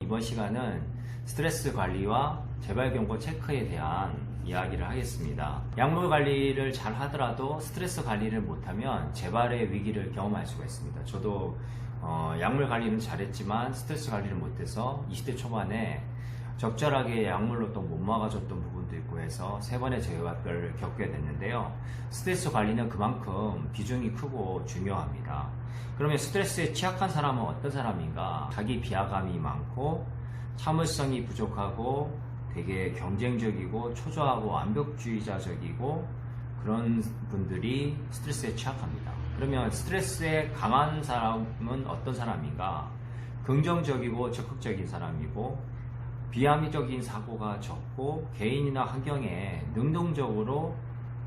이번 시간은 스트레스 관리와 재발경보 체크에 대한 이야기를 하겠습니다. 약물 관리를 잘 하더라도 스트레스 관리를 못하면 재발의 위기를 경험할 수가 있습니다. 저도 약물 관리는 잘했지만 스트레스 관리를 못해서 20대 초반에 적절하게 약물로 또 못 막아줬던 부분도 있고 해서 3번의 재발을 겪게 됐는데요. 스트레스 관리는 그만큼 비중이 크고 중요합니다. 그러면 스트레스에 취약한 사람은 어떤 사람인가? 자기 비하감이 많고 참을성이 부족하고 되게 경쟁적이고 초조하고 완벽주의자적이고 그런 분들이 스트레스에 취약합니다. 그러면 스트레스에 강한 사람은 어떤 사람인가? 긍정적이고 적극적인 사람이고 비합리적인 사고가 적고 개인이나 환경에 능동적으로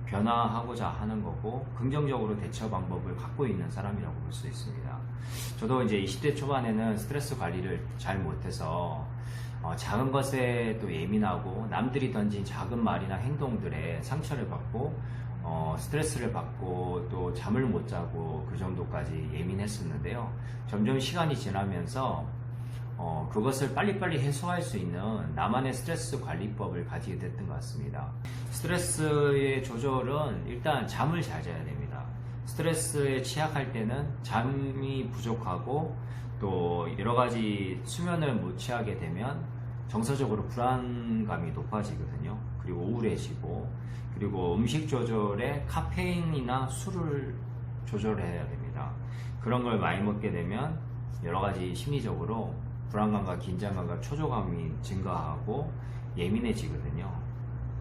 변화하고자 하는 거고 긍정적으로 대처 방법을 갖고 있는 사람이라고 볼 수 있습니다. 저도 이제 20대 초반에는 스트레스 관리를 잘 못해서 작은 것에 또 예민하고 남들이 던진 작은 말이나 행동들에 상처를 받고 스트레스를 받고 또 잠을 못 자고 그 정도까지 예민했었는데요. 점점 시간이 지나면서 그것을 빨리빨리 해소할 수 있는 나만의 스트레스 관리법을 가지게 됐던 것 같습니다. 스트레스의 조절은 일단 잠을 잘 자야 됩니다. 스트레스에 취약할 때는 잠이 부족하고 또 여러가지 수면을 못 취하게 되면 정서적으로 불안감이 높아지거든요. 그리고 우울해지고 그리고 음식 조절에 카페인이나 술을 조절해야 됩니다. 그런 걸 많이 먹게 되면 여러가지 심리적으로 불안감과 긴장감과 초조감이 증가하고 예민해지거든요.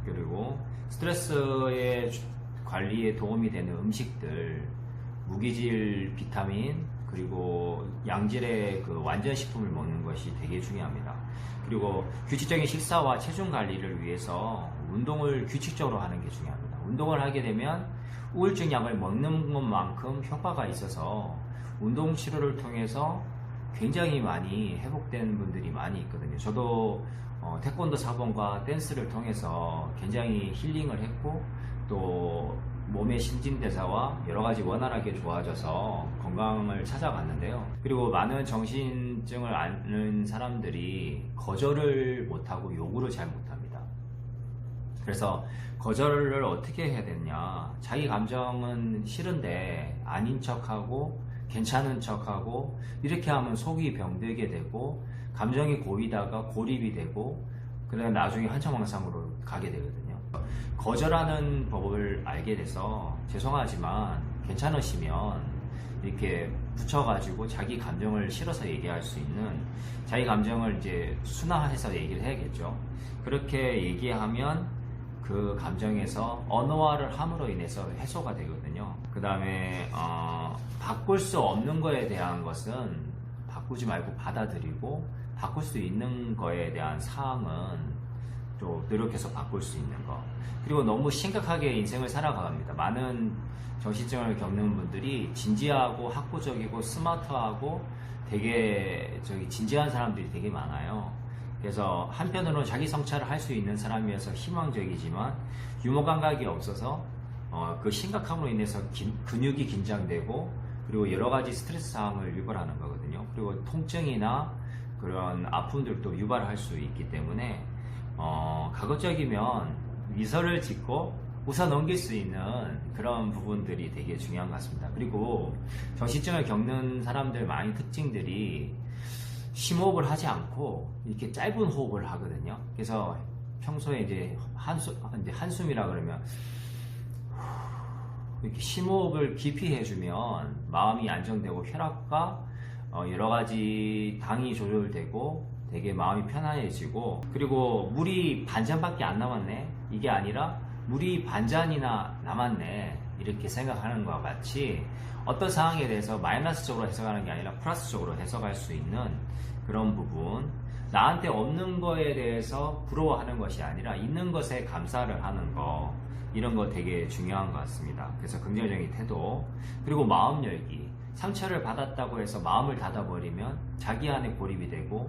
그리고 스트레스의 관리에 도움이 되는 음식들, 무기질 비타민, 그리고 양질의 그 완전식품을 먹는 것이 되게 중요합니다. 그리고 규칙적인 식사와 체중 관리를 위해서 운동을 규칙적으로 하는 게 중요합니다. 운동을 하게 되면 우울증 약을 먹는 것만큼 효과가 있어서 운동 치료를 통해서 굉장히 많이 회복된 분들이 많이 있거든요. 저도 태권도 사범과 댄스를 통해서 굉장히 힐링을 했고 또 몸의 신진대사와 여러가지 원활하게 좋아져서 건강을 찾아갔는데요. 그리고 많은 정신증을 앓는 사람들이 거절을 못하고 요구를 잘 못합니다. 그래서 거절을 어떻게 해야 되냐? 자기 감정은 싫은데 아닌 척하고 괜찮은 척하고 이렇게 하면 속이 병들게 되고 감정이 고이다가 고립이 되고 그다음에 나중에 한처망상으로 가게 되거든요. 거절하는 법을 알게 돼서 죄송하지만 괜찮으시면 이렇게 붙여가지고 자기 감정을 실어서 얘기할 수 있는 자기 감정을 이제 순화해서 얘기를 해야겠죠. 그렇게 얘기하면 그 감정에서 언어화를 함으로 인해서 해소가 되거든요. 그 다음에 바꿀 수 없는 거에 대한 것은 바꾸지 말고 받아들이고 바꿀 수 있는 거에 대한 사항은 또 노력해서 바꿀 수 있는 거. 그리고 너무 심각하게 인생을 살아갑니다. 많은 정신증을 겪는 분들이 진지하고 학구적이고 스마트하고 되게 진지한 사람들이 되게 많아요. 그래서 한편으로는 자기 성찰을 할 수 있는 사람이어서 희망적이지만 유머 감각이 없어서 그 심각함으로 인해서 근육이 긴장되고 그리고 여러가지 스트레스 상황을 유발하는 거거든요. 그리고 통증이나 그런 아픔들도 유발할 수 있기 때문에 가급적이면 미소를 짓고 웃어 넘길 수 있는 그런 부분들이 되게 중요한 것 같습니다. 그리고 정신증을 겪는 사람들 많은 특징들이 심호흡을 하지 않고 이렇게 짧은 호흡을 하거든요. 그래서 평소에 이제 한숨이라 그러면 이렇게 심호흡을 깊이 해주면 마음이 안정되고 혈압과 여러 가지 당이 조절되고 되게 마음이 편안해지고 그리고 물이 반잔밖에 안 남았네 이게 아니라 물이 반잔이나 남았네 이렇게 생각하는 것과 같이 어떤 상황에 대해서 마이너스적으로 해석하는 게 아니라 플러스적으로 해석할 수 있는 그런 부분, 나한테 없는 거에 대해서 부러워하는 것이 아니라 있는 것에 감사를 하는 거, 이런 거 되게 중요한 것 같습니다. 그래서 긍정적인 태도, 그리고 마음 열기. 상처를 받았다고 해서 마음을 닫아버리면 자기 안에 고립이 되고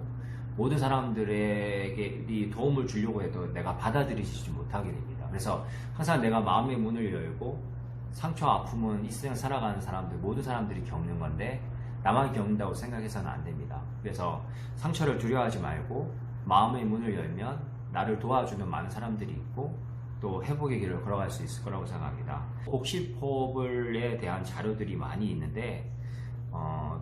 모든 사람들에게 도움을 주려고 해도 내가 받아들이지 못하게 됩니다. 그래서 항상 내가 마음의 문을 열고 상처 아픔은 이 세상 살아가는 사람들 모든 사람들이 겪는 건데 나만 겪는다고 생각해서는 안 됩니다. 그래서 상처를 두려워하지 말고 마음의 문을 열면 나를 도와주는 많은 사람들이 있고 또 회복의 길을 걸어갈 수 있을 거라고 생각합니다. 복식호흡에 대한 자료들이 많이 있는데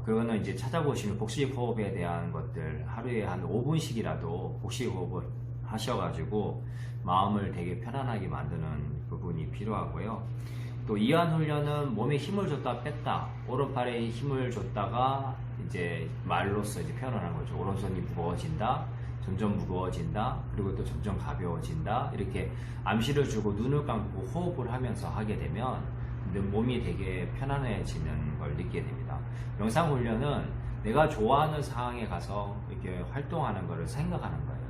그거는 이제 찾아보시면 복식호흡에 대한 것들 하루에 한 5분씩이라도 복식호흡을 하셔가지고 마음을 되게 편안하게 만드는 부분이 필요하고요. 또 이완 훈련은 몸에 힘을 줬다 뺐다, 오른팔에 힘을 줬다가 이제 말로써 이제 표현하는 거죠. 오른손이 무거워진다, 점점 무거워진다, 그리고 또 점점 가벼워진다. 이렇게 암시를 주고 눈을 감고 호흡을 하면서 하게 되면 몸이 되게 편안해지는 걸 느끼게 됩니다. 명상 훈련은 내가 좋아하는 상황에 가서 이렇게 활동하는 것을 생각하는 거예요.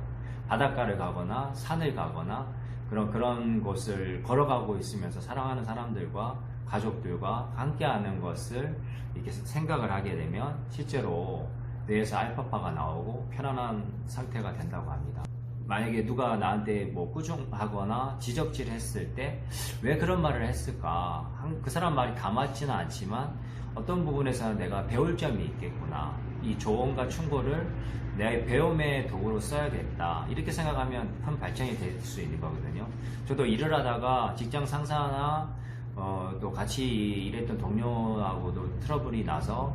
바닷가를 가거나 산을 가거나 그런 곳을 걸어가고 있으면서 사랑하는 사람들과 가족들과 함께하는 것을 이렇게 생각을 하게 되면 실제로 뇌에서 알파파가 나오고 편안한 상태가 된다고 합니다. 만약에 누가 나한테 뭐 꾸중하거나 지적질 했을 때 왜 그런 말을 했을까? 그 사람 말이 다 맞지는 않지만 어떤 부분에서는 내가 배울 점이 있겠구나. 이 조언과 충고를 내 배움의 도구로 써야겠다. 이렇게 생각하면 큰 발전이 될 수 있는 거거든요. 저도 일을 하다가 직장 상사나 또 같이 일했던 동료하고도 트러블이 나서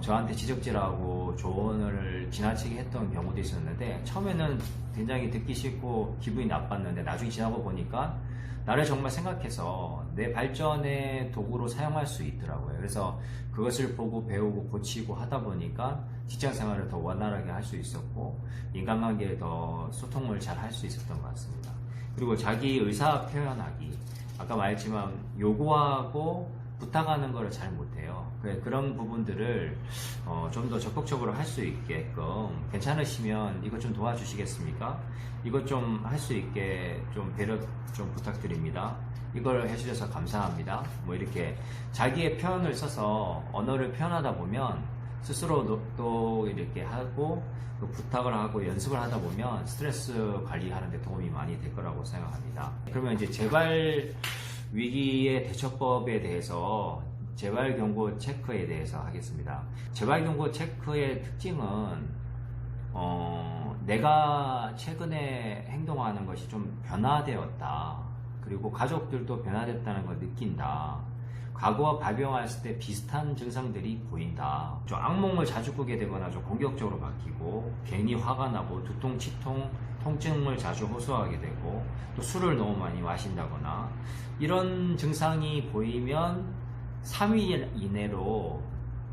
저한테 지적질하고 조언을 지나치게 했던 경우도 있었는데 처음에는 굉장히 듣기 싫고 기분이 나빴는데 나중에 지나고 보니까 나를 정말 생각해서 내 발전의 도구로 사용할 수 있더라고요. 그래서 그것을 보고 배우고 고치고 하다 보니까 직장 생활을 더 원활하게 할 수 있었고 인간관계에 더 소통을 잘 할 수 있었던 것 같습니다. 그리고 자기 의사 표현하기, 아까 말했지만 요구하고 부탁하는 거를 잘 못해요. 그런 부분들을 좀 더 적극적으로 할 수 있게끔 괜찮으시면 이것 좀 도와주시겠습니까? 이것 좀 할 수 있게 좀 배려 좀 부탁드립니다. 이걸 해주셔서 감사합니다. 뭐 이렇게 자기의 표현을 써서 언어를 표현하다 보면 스스로 또 이렇게 하고 또 부탁을 하고 연습을 하다 보면 스트레스 관리하는 데 도움이 많이 될 거라고 생각합니다. 그러면 이제 재발 위기의 대처법에 대해서 재발경고 체크에 대해서 하겠습니다. 재발경고 체크의 특징은 내가 최근에 행동하는 것이 좀 변화되었다. 그리고 가족들도 변화됐다는 걸 느낀다. 과거와 발병했을 때 비슷한 증상들이 보인다. 좀 악몽을 자주 꾸게 되거나 좀 공격적으로 바뀌고 괜히 화가 나고 두통, 치통, 통증을 자주 호소하게 되고 또 술을 너무 많이 마신다거나 이런 증상이 보이면 3일 이내로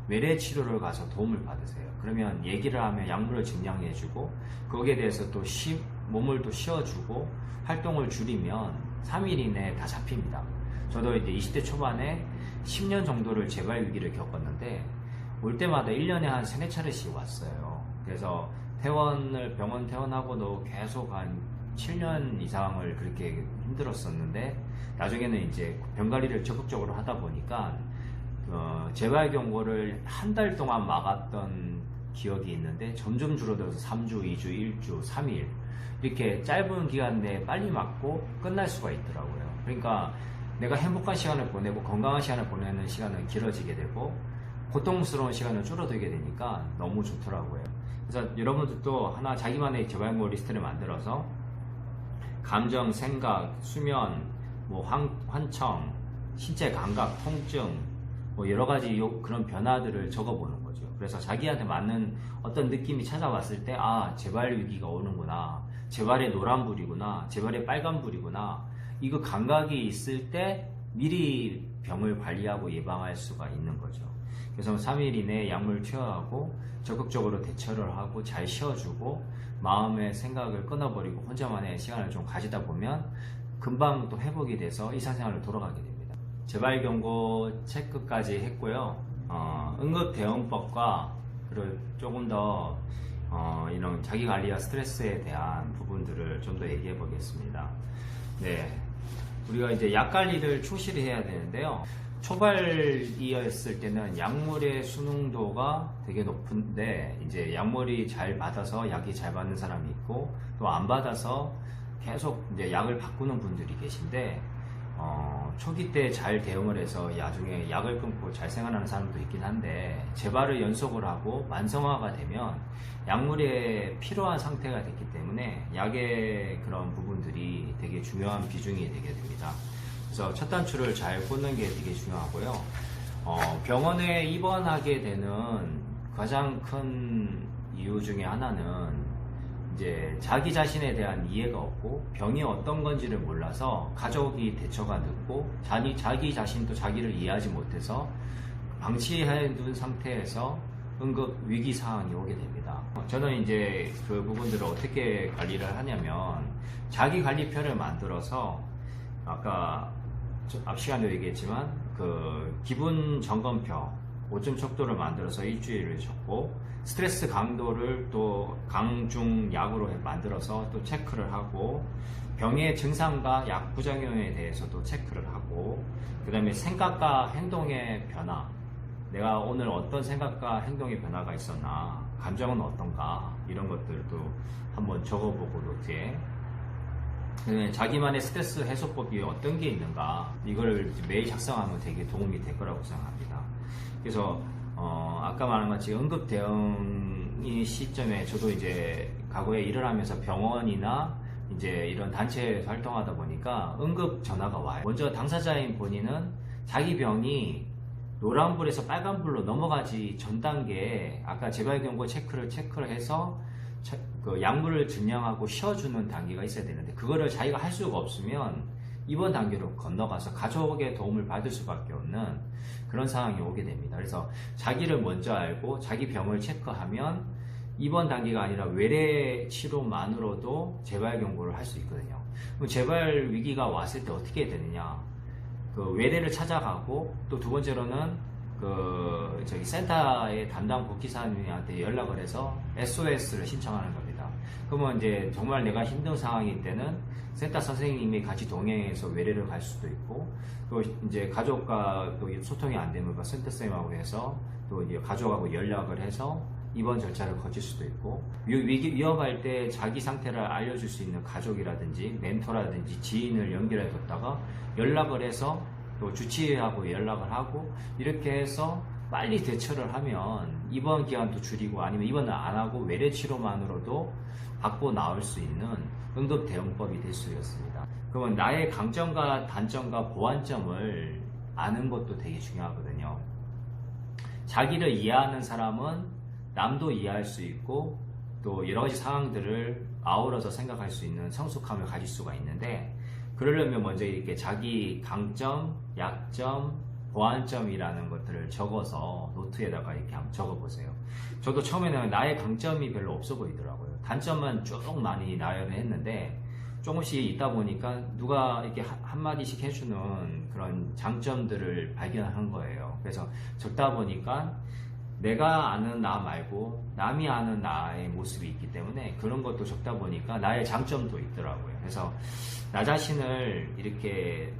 외래 치료를 가서 도움을 받으세요. 그러면 얘기를 하면 약물을 증량해주고 거기에 대해서 또 몸을 또 쉬어주고 활동을 줄이면 3일 이내에 다 잡힙니다. 저도 이제 20대 초반에 10년 정도를 재발 위기를 겪었는데 올 때마다 1년에 한 3, 4차례씩 왔어요. 그래서 병원 퇴원하고도 계속 한 7년 이상을 그렇게 힘들었었는데 나중에는 이제 병관리를 적극적으로 하다 보니까 재발 경고를 한 달 동안 막았던 기억이 있는데 점점 줄어들어서 3주, 2주, 1주, 3일 이렇게 짧은 기간 내에 빨리 맞고 끝날 수가 있더라고요. 그러니까 내가 행복한 시간을 보내고 건강한 시간을 보내는 시간은 길어지게 되고 고통스러운 시간은 줄어들게 되니까 너무 좋더라고요. 그래서 여러분들도 하나 자기만의 재발경고 리스트를 만들어서 감정, 생각, 수면, 뭐 환청, 신체 감각, 통증, 뭐 여러 가지 그런 변화들을 적어보는 거죠. 그래서 자기한테 맞는 어떤 느낌이 찾아왔을 때, 아, 재발 위기가 오는구나. 재발의 노란불이구나. 재발의 빨간불이구나. 이거 감각이 있을 때 미리 병을 관리하고 예방할 수가 있는 거죠. 그래서 3일 이내에 약물 투여하고 적극적으로 대처를 하고 잘 쉬어주고 마음의 생각을 끊어버리고 혼자만의 시간을 좀 가지다 보면 금방 또 회복이 돼서 일상생활로 돌아가게 됩니다. 재발경고 체크까지 했고요. 응급대응법과 그리고 조금 더 이런 자기관리와 스트레스에 대한 부분들을 좀 더 얘기해 보겠습니다. 네, 우리가 이제 약관리를 충실히 해야 되는데요. 초발이었을 때는 약물의 수능도가 되게 높은데 이제 약물이 잘 받아서 약이 잘 받는 사람이 있고 또 안 받아서 계속 이제 약을 바꾸는 분들이 계신데 초기 때 잘 대응을 해서 나중에 약을 끊고 잘 생활하는 사람도 있긴 한데, 재발을 연속을 하고 만성화가 되면 약물에 필요한 상태가 됐기 때문에 약의 그런 부분들이 되게 중요한 비중이 되게 됩니다. 그래서 첫 단추를 잘 꽂는 게 되게 중요하고요. 병원에 입원하게 되는 가장 큰 이유 중에 하나는 이제 자기 자신에 대한 이해가 없고 병이 어떤 건지를 몰라서 가족이 대처가 늦고 자기 자신도 자기를 이해하지 못해서 방치해 둔 상태에서 응급 위기 상황이 오게 됩니다. 저는 이제 그 부분들을 어떻게 관리를 하냐면, 자기 관리표를 만들어서 아까 앞 시간에도 얘기했지만 그 기분 점검표 5점 척도를 만들어서 일주일을 적고, 스트레스 강도를 또 강중 약으로 만들어서 또 체크를 하고, 병의 증상과 약 부작용에 대해서도 체크를 하고, 그 다음에 생각과 행동의 변화, 내가 오늘 어떤 생각과 행동의 변화가 있었나, 감정은 어떤가, 이런 것들도 한번 적어보고, 노트에 자기만의 스트레스 해소법이 어떤 게 있는가, 이걸 매일 작성하면 되게 도움이 될 거라고 생각합니다. 그래서 아까 말한 같이 응급 대응이 시점에, 저도 이제 과거에 일을 하면서 병원이나 이제 이런 단체에서 활동하다 보니까 응급 전화가 와요. 먼저 당사자인 본인은 자기 병이 노란불에서 빨간불로 넘어가지 전 단계에 아까 재발경고 체크를 해서 그 약물을 증량하고 쉬어주는 단계가 있어야 되는데, 그거를 자기가 할 수가 없으면 이번 단계로 건너가서 가족의 도움을 받을 수밖에 없는 그런 상황이 오게 됩니다. 그래서 자기를 먼저 알고 자기 병을 체크하면 이번 단계가 아니라 외래 치료만으로도 재발 경고를 할 수 있거든요. 그럼 재발 위기가 왔을 때 어떻게 해야 되느냐? 그 외래를 찾아가고, 또 두 번째로는 그 저기 센터의 담당 복지사님한테 연락을 해서 SOS를 신청하는 겁니다. 그러면 이제 정말 내가 힘든 상황일 때는 센터 선생님이 같이 동행해서 외래를 갈 수도 있고, 또 이제 가족과 또 소통이 안 되면 그 센터 쌤하고 해서 또 이제 가족하고 연락을 해서 입원 절차를 거칠 수도 있고, 위험할 때 자기 상태를 알려줄 수 있는 가족이라든지 멘토라든지 지인을 연결해 뒀다가 연락을 해서 또 주치의하고 연락을 하고, 이렇게 해서 빨리 대처를 하면 입원 기간도 줄이고, 아니면 입원을 안 하고 외래 치료만으로도 받고 나올 수 있는 응급 대응법이 될 수 있습니다. 그러면 나의 강점과 단점과 보완점을 아는 것도 되게 중요하거든요. 자기를 이해하는 사람은 남도 이해할 수 있고, 또 여러 가지 상황들을 아우러서 생각할 수 있는 성숙함을 가질 수가 있는데, 그러려면 먼저 이렇게 자기 강점, 약점, 보완점이라는 것들을 적어서 노트에다가 이렇게 한번 적어보세요. 저도 처음에는 나의 강점이 별로 없어 보이더라고요. 단점만 쭉 많이 나열을 했는데, 조금씩 있다 보니까 누가 이렇게 한마디씩 해주는 그런 장점들을 발견한 거예요. 그래서 적다 보니까 내가 아는 나 말고 남이 아는 나의 모습이 있기 때문에 그런 것도 적다 보니까 나의 장점도 있더라고요. 그래서 나 자신을 이렇게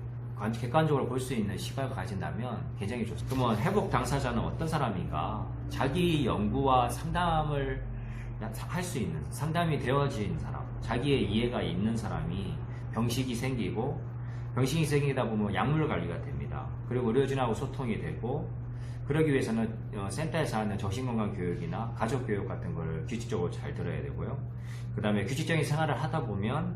객관적으로 볼 수 있는 시각을 가진다면 굉장히 좋습니다. 그러면 회복 당사자는 어떤 사람인가? 자기 연구와 상담을 할 수 있는, 상담이 되어진 사람, 자기의 이해가 있는 사람이 병식이 생기고, 병식이 생기다 보면 약물 관리가 됩니다. 그리고 의료진하고 소통이 되고, 그러기 위해서는 센터에서 하는 정신건강 교육이나 가족 교육 같은 걸 규칙적으로 잘 들어야 되고요. 그 다음에 규칙적인 생활을 하다 보면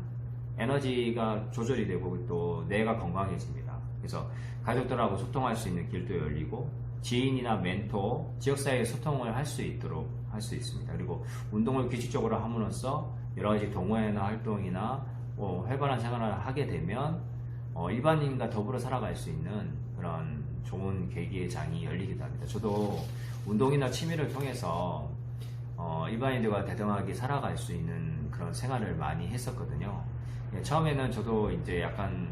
에너지가 조절이 되고 또 뇌가 건강해집니다. 그래서 가족들하고 소통할 수 있는 길도 열리고, 지인이나 멘토, 지역사회에 소통을 할 수 있도록 할 수 있습니다. 그리고 운동을 규칙적으로 함으로써 여러 가지 동호회나 활동이나 활발한 생활을 하게 되면 일반인과 더불어 살아갈 수 있는 그런 좋은 계기의 장이 열리기도 합니다. 저도 운동이나 취미를 통해서 일반인들과 대등하게 살아갈 수 있는 그런 생활을 많이 했었거든요. 처음에는 저도 이제 약간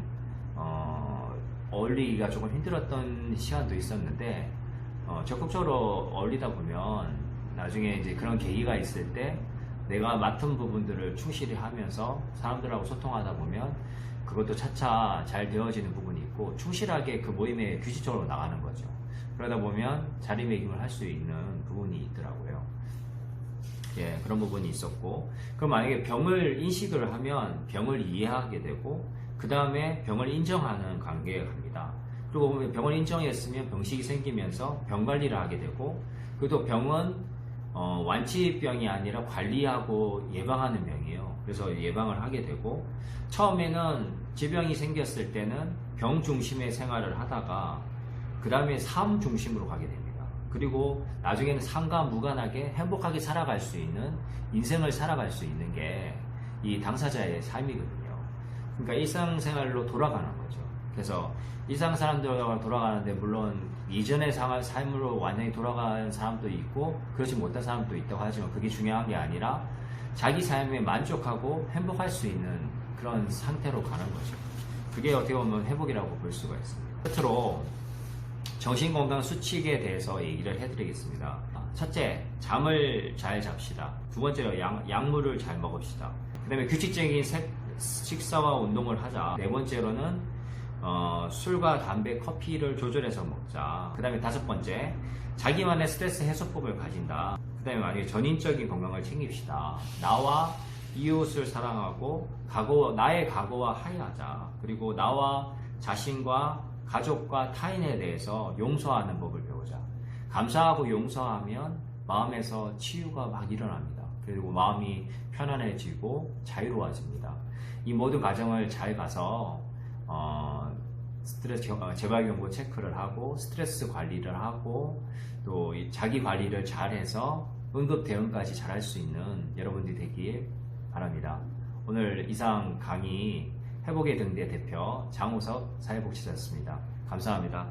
어울리기가 조금 힘들었던 시간도 있었는데, 적극적으로 어울리다 보면 나중에 이제 그런 계기가 있을 때 내가 맡은 부분들을 충실히 하면서 사람들하고 소통하다 보면 그것도 차차 잘 되어지는 부분이 있고, 충실하게 그 모임에 규칙적으로 나가는 거죠. 그러다 보면 자리매김을 할 수 있는 부분이 있더라고요. 그런 부분이 있었고, 그럼 만약에 병을 인식을 하면 병을 이해하게 되고, 그 다음에 병을 인정하는 관계에 갑니다. 그리고 보면 병을 인정했으면 병식이 생기면서 병 관리를 하게 되고, 그리고 병은 완치병이 아니라 관리하고 예방하는 병이에요. 그래서 예방을 하게 되고, 처음에는 질병이 생겼을 때는 병 중심의 생활을 하다가 그 다음에 삶 중심으로 가게 됩니다. 그리고 나중에는 삶과 무관하게 행복하게 살아갈 수 있는, 인생을 살아갈 수 있는 게 이 당사자의 삶이거든요. 그러니까 일상생활로 돌아가는 거죠. 그래서 일상 사람들과 돌아가는데, 물론 이전의 삶으로 완전히 돌아가는 사람도 있고 그렇지 못한 사람도 있다고 하지만, 그게 중요한 게 아니라 자기 삶에 만족하고 행복할 수 있는 그런 상태로 가는 거죠. 그게 어떻게 보면 회복이라고 볼 수가 있습니다. 끝으로 정신건강 수칙에 대해서 얘기를 해드리겠습니다. 첫째, 잠을 잘 잡시다. 두 번째로 약물을 잘 먹읍시다. 그 다음에 규칙적인 식사와 운동을 하자. 네 번째로는 술과 담배, 커피를 조절해서 먹자. 그 다음에 다섯 번째, 자기만의 스트레스 해소법을 가진다. 그 다음에 만약에 전인적인 건강을 챙깁시다. 나와 이웃을 사랑하고 나의 각오와 화해하자. 그리고 나와 자신과 가족과 타인에 대해서 용서하는 법을 배우자. 감사하고 용서하면 마음에서 치유가 막 일어납니다. 그리고 마음이 편안해지고 자유로워집니다. 이 모든 과정을 잘 가서 스트레스 재발경고 체크를 하고 스트레스 관리를 하고 또 자기 관리를 잘해서 응급 대응까지 잘할 수 있는 여러분들이 되길 바랍니다. 오늘 이상 강의 회복의 등대 대표 장우석 사회복지사였습니다. 감사합니다.